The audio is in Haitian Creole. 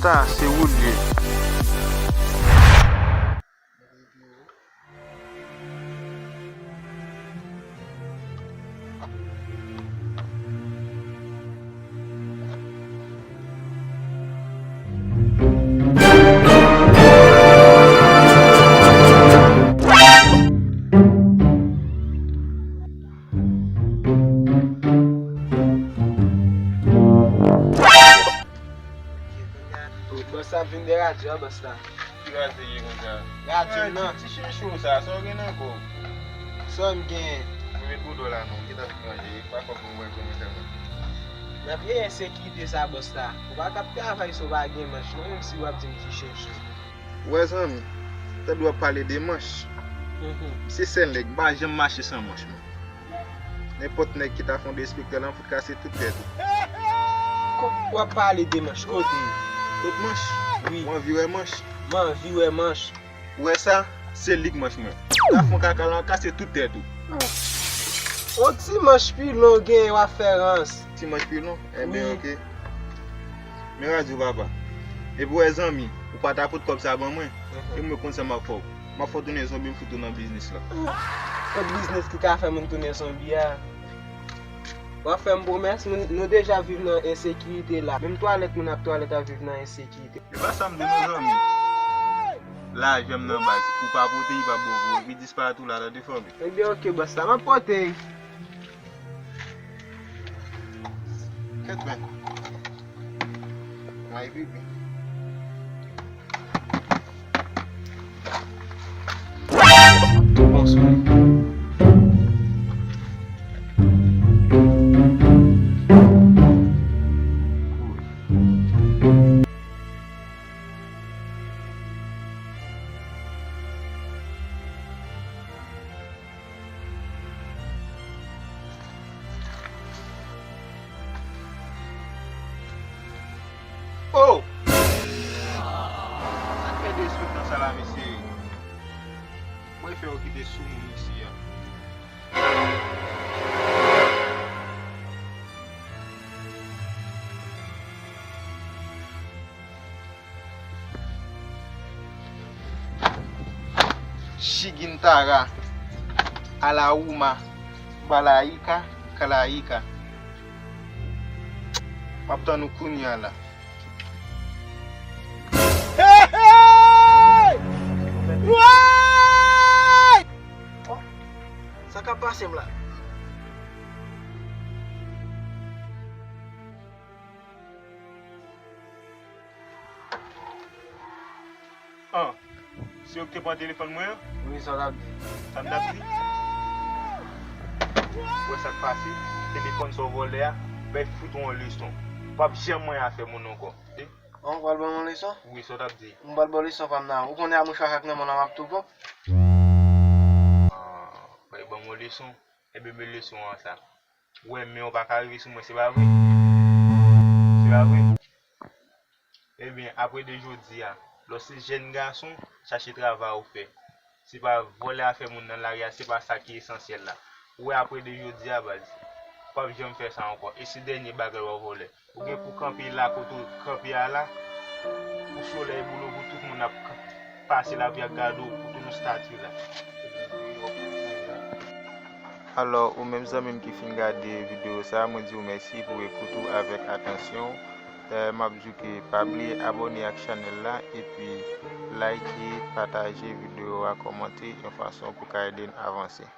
Basta, c'est roulé. Basta vin de radyo, basta. Ki radyo ye kon sa? Radyo nan. Ti chou sa, so gen nan ko. So m gen. Mwen met $2 non, ki ta franje, pa kon mwen kon mwen teman. Nan piye insekirite sa, basta. Ou ba kap travay so ba gen manch, nan yon si wap di m ti chèche. Wè zan mi, te dwa pale de manch. Se sen leg, ba jem mache san manch man. N'importe nèg ki ta fon de spectacle lan fout kase tout tête. Wap pale de manch, kote? Tout manch? Oui. Mwen viwe manch. Man viwe manch. Wè sa, se lig manch man. Ta fon kaka lan kase tout tête ou. O ti manch pi lon gen waferans. Ti manch pi non? Eh ben Oui. ok. Men radyo papa. E pou wè zan mi, ou pa ta pout kop sa ban mwen. E mwen kon se ma fok. Ma fok toune son bi mfoutou nan biznis la. Kote biznes ki ka fè moun toune son biya. Wap fè m promes, nou deja viv nan insekirite la. Mem toalet moun ap toalet a viv nan insekirite. E ba sa mde nou zan mi. La jem nan baz, ou pa pote yi pa bovo, mi dispatou la la defon mi. E bi ok basta, ma pote. Ket ben. May bibi. Bon souli. Oh! Sakè de sou nan sa la mese. Mwen fè ou ki de sou moun isi ya. Shigintara Alauma Balaika Kalaika. Maptan nou kunya la. Sa ka pase m la? An, si yo ki te pon telefon mwen, Oui, sa la di. sa mdap di. Wè sak pase, telefon so vole ya, be fouton an leson. Pap jem mwen a fe moun an kon. On bal bon mon leson? Oui, so dap di. On bal bon leson fam nan. Ou konen a mou chak ak nan mon amak tou ko? Bay bon mon leson, ebe me leson an sa. Wè men on pa ka arrive sou mwen, se ba vwe? Se ba vwe? Ebyen, apre de jodi ya, lo se jen garson, chache trava ou fe. Se pa vole a fe moun nan l'aria, se pa sa ki esensyel la. Wè apre de jodi ya baz, pap jem fè sa ankon. E si denye bagay wè vole. Ou gen pou kampi la koto, kampi a la, ou soleil boulou, pou tout moun ap pase la via gado, pou tout nou statu la. Alors, ou même ça même qui fin regarder vidéo ça, moi dis merci pour écouter avec attention. M'a dit que pas oublier abonner à la chaîne là et puis liker, partager vidéo, commenter de façon pour qu'aider à avancer.